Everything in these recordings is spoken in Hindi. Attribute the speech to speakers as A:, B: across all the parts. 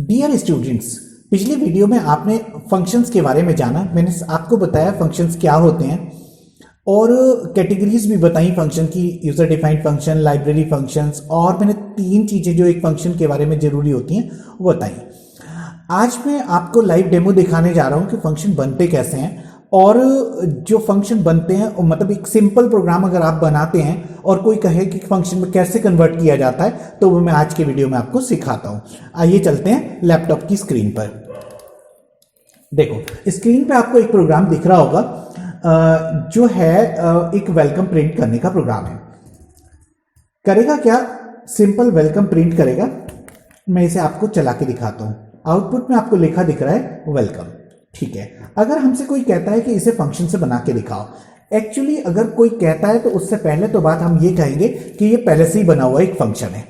A: डियर स्टूडेंट्स, पिछले वीडियो में आपने फंक्शंस के बारे में जाना। मैंने आपको बताया फंक्शंस क्या होते हैं और कैटेगरीज भी बताई फंक्शन की, user defined function, library functions, और मैंने 3 चीज़ें जो एक फंक्शन के बारे में ज़रूरी होती हैं वो बताई। आज मैं आपको लाइव डेमो दिखाने जा रहा हूँ कि फंक्शन बनते कैसे हैं, और जो फंक्शन बनते हैं मतलब एक सिंपल प्रोग्राम अगर आप बनाते हैं और कोई कहे कि फंक्शन में कैसे कन्वर्ट किया जाता है तो वो मैं आज के वीडियो में आपको सिखाता हूँ। आइए चलते हैं लैपटॉप की स्क्रीन पर। देखो स्क्रीन पे आपको एक प्रोग्राम दिख रहा होगा जो है एक वेलकम प्रिंट करने का प्रोग्राम है। करेगा क्या? सिंपल वेलकम प्रिंट करेगा। मैं इसे आपको चला के दिखाता हूँ। आउटपुट में आपको लिखा दिख रहा है वेलकम, ठीक है। अगर हमसे कोई कहता है कि इसे फंक्शन से बना के दिखाओ, एक्चुअली अगर कोई कहता है तो उससे पहले तो बात हम ये कहेंगे कि ये पहले से ही बना हुआ एक फंक्शन है।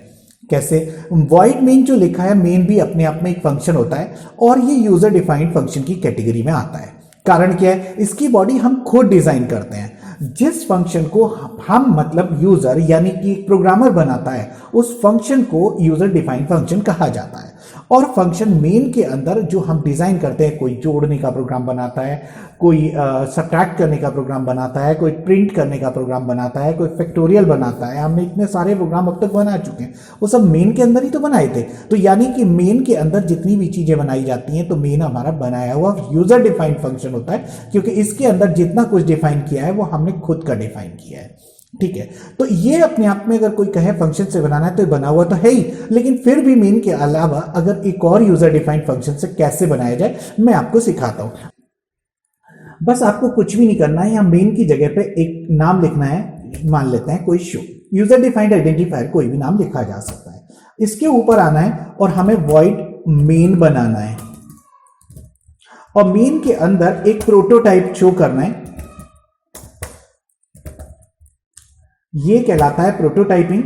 A: कैसे? वॉइड मेन जो लिखा है, मेन भी अपने आप में एक फंक्शन होता है और ये यूजर डिफाइंड फंक्शन की कैटेगरी में आता है। कारण क्या है? इसकी बॉडी हम खुद डिजाइन करते हैं। जिस फंक्शन को हम मतलब यूजर यानी कि प्रोग्रामर बनाता है उस फंक्शन को यूजर डिफाइंड फंक्शन कहा जाता है। और फंक्शन मेन के अंदर जो हम डिजाइन करते हैं, कोई जोड़ने का प्रोग्राम बनाता है, कोई सब्ट्रैक्ट करने का प्रोग्राम बनाता है, कोई प्रिंट करने का प्रोग्राम बनाता है, कोई फैक्टोरियल बनाता है। हमने इतने सारे प्रोग्राम अब तक बना चुके हैं, वो सब मेन के अंदर ही तो बनाए थे। तो यानी कि मेन के अंदर जितनी भी चीजें बनाई जाती हैं तो मेन हमारा बनाया हुआ यूजर डिफाइंड फंक्शन होता है, क्योंकि इसके अंदर जितना कुछ डिफाइन किया है वो हमने खुद का डिफाइन किया है, ठीक है। तो ये अपने आप में अगर कोई कहे फंक्शन से बनाना है तो बना हुआ तो है ही, लेकिन फिर भी मेन के अलावा अगर एक और यूजर डिफाइंड फंक्शन से कैसे बनाया जाए मैं आपको सिखाता हूं। बस आपको कुछ भी नहीं करना है, यहां मेन की जगह पे एक नाम लिखना है। मान लेते हैं कोई शो, यूजर डिफाइंड आइडेंटिफायर, कोई भी नाम लिखा जा सकता है। इसके ऊपर आना है और हमें वॉइड मेन बनाना है और मेन के अंदर एक प्रोटोटाइप शो करना है। ये कहलाता है प्रोटोटाइपिंग।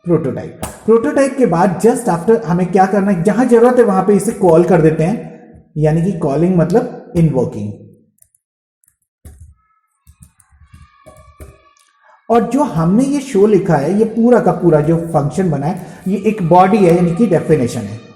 A: प्रोटोटाइप के बाद जस्ट आफ्टर हमें क्या करना है, जहां जरूरत है वहां पे इसे कॉल कर देते हैं, यानी कि कॉलिंग मतलब इनवोकिंग। और जो हमने ये शो लिखा है, ये पूरा का पूरा जो फंक्शन बना है, ये एक बॉडी है यानी कि डेफिनेशन है।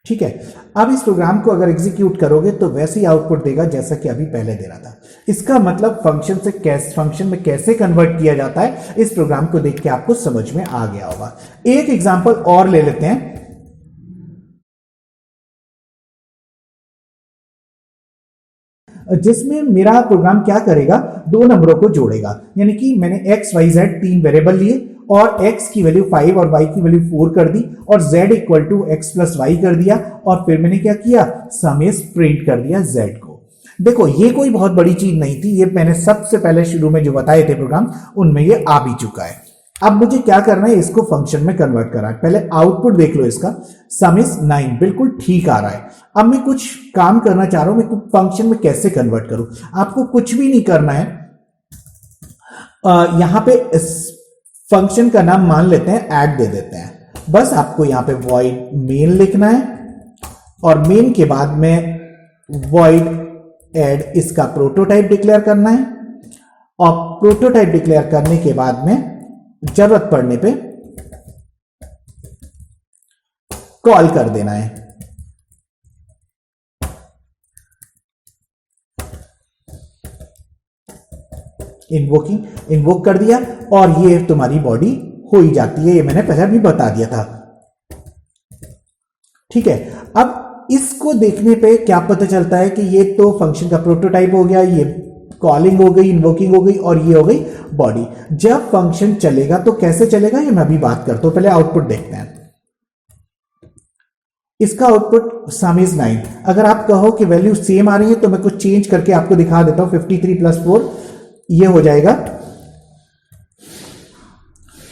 A: ठीक है। अब इस प्रोग्राम को अगर एग्जीक्यूट करोगे तो वैसे ही आउटपुट देगा जैसा कि अभी पहले दे रहा था। इसका मतलब फंक्शन में कैसे कन्वर्ट किया जाता है, इस प्रोग्राम को देख के आपको समझ में आ गया होगा। एक एग्जांपल और ले लेते हैं। जिसमें मेरा प्रोग्राम क्या करेगा, 2 नंबरों को जोड़ेगा। यानी कि मैंने x y z 3 वेरिएबल लिए और x की वैल्यू 5 और y की वैल्यू 4 कर दी और z equal to x plus y कर दिया, और फिर मैंने क्या किया, समेस प्रिंट कर दिया z को। देखो ये कोई बहुत बड़ी चीज नहीं थी, ये मैंने सबसे पहले शुरू में जो बताए थे प्रोग्राम उनमें ये आ भी चुका है। अब मुझे क्या करना है, इसको फंक्शन में कन्वर्ट करना है। पहले आउटपुट देख लो इसका, सम इज 9, बिल्कुल ठीक आ रहा है। अब मैं कुछ काम करना चाह रहा हूं, मैं फंक्शन में कैसे कन्वर्ट करूं। आपको कुछ भी नहीं करना है। यहां पे इस फंक्शन का नाम मान लेते हैं ऐड दे देते हैं। बस आपको यहां पे वॉइड मेन लिखना है और मेन के बाद में वॉइड ऐड इसका प्रोटोटाइप डिक्लेयर करना है, और प्रोटोटाइप डिक्लेयर करने के बाद में जरूरत पड़ने पे कॉल कर देना है। इन्वोक कर दिया और ये तुम्हारी बॉडी हो ही जाती है। ये मैंने पहले भी बता दिया था, ठीक है। अब इसको देखने पे क्या पता चलता है कि ये तो फंक्शन का प्रोटोटाइप हो गया, ये कॉलिंग हो गई, इन्वोकिंग हो गई और ये हो गई बॉडी। जब फंक्शन चलेगा तो कैसे चलेगा ये मैं अभी बात करता हूं। पहले आउटपुट देखते हैं। इसका आउटपुट सम इज 9। अगर आप कहो कि वैल्यू सेम आ रही है तो मैं कुछ चेंज करके आपको दिखा देता हूं। 53 प्लस 4 ये हो जाएगा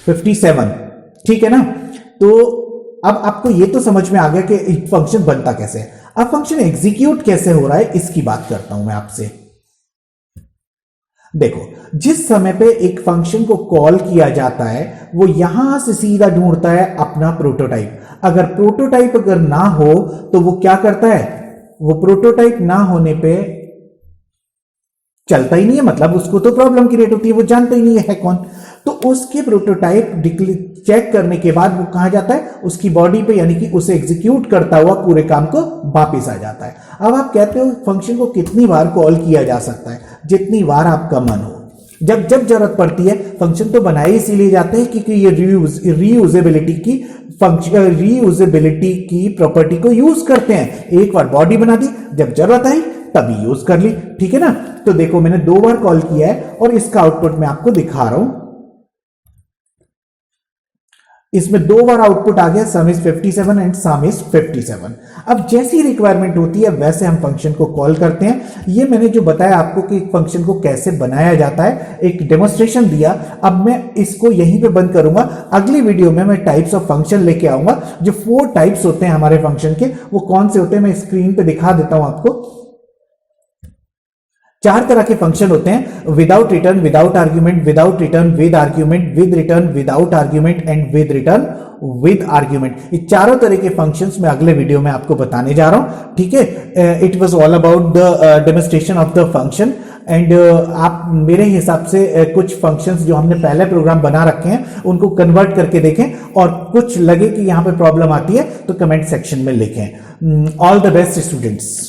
A: 57, ठीक है ना। तो अब आपको ये तो समझ में आ गया कि फंक्शन बनता कैसे है। अब फंक्शन एग्जीक्यूट कैसे हो रहा है इसकी बात करता हूं मैं आपसे। देखो जिस समय पे एक फंक्शन को कॉल किया जाता है वो यहां से सीधा ढूंढता है अपना प्रोटोटाइप। अगर प्रोटोटाइप अगर ना हो तो वो क्या करता है, वो प्रोटोटाइप ना होने पे चलता ही नहीं है, मतलब उसको तो प्रॉब्लम क्रिएट होती है, वो जानता ही नहीं है कौन। तो उसके प्रोटोटाइप चेक करने के बाद वो कहां जाता है, उसकी बॉडी पे, यानी कि उसे एग्जीक्यूट करता हुआ पूरे काम को वापस आ जाता है। अब आप कहते हो फंक्शन को कितनी बार कॉल किया जा सकता है, जितनी बार आपका मन हो। जब जब जरूरत पड़ती है, फंक्शन तो बनाए इसीलिए जाते हैं क्योंकि ये रीयूजेबिलिटी की प्रॉपर्टी को यूज करते हैं। एक बार बॉडी बना दी, जब जरूरत आई तभी यूज कर ली, ठीक है ना। तो देखो मैंने 2 बार कॉल किया है और इसका आउटपुट मैं आपको दिखा रहा हूं। इसमें 2 बार आउटपुट आ गया, सम इज 57 एंड सम इज 57। अब जैसी रिक्वायरमेंट होती है वैसे हम फंक्शन को कॉल करते हैं। ये मैंने जो बताया आपको कि फंक्शन को कैसे बनाया जाता है, एक डेमोन्स्ट्रेशन दिया। अब मैं इसको यहीं पे बंद करूंगा। अगली वीडियो में मैं टाइप्स ऑफ फंक्शन लेके आऊंगा। जो 4 टाइप्स होते हैं हमारे फंक्शन के, वो कौन से होते हैं मैं स्क्रीन पे दिखा देता हूं आपको। 4 तरह के फंक्शन होते हैं, without return, without argument, without return, with argument, with return, without argument and with return with argument. ये चारों तरह के फंक्शंस मैं अगले वीडियो में आपको बताने जा रहा हूं, ठीक है। It was all about the demonstration of the function and आप मेरे हिसाब से कुछ फंक्शंस जो हमने पहले प्रोग्राम बना रखे हैं उनको कन्वर्ट करके देखें, और कुछ लगे कि यहां पे प्रॉब्लम आती है तो कमेंट सेक्शन में लिखें। All the best students.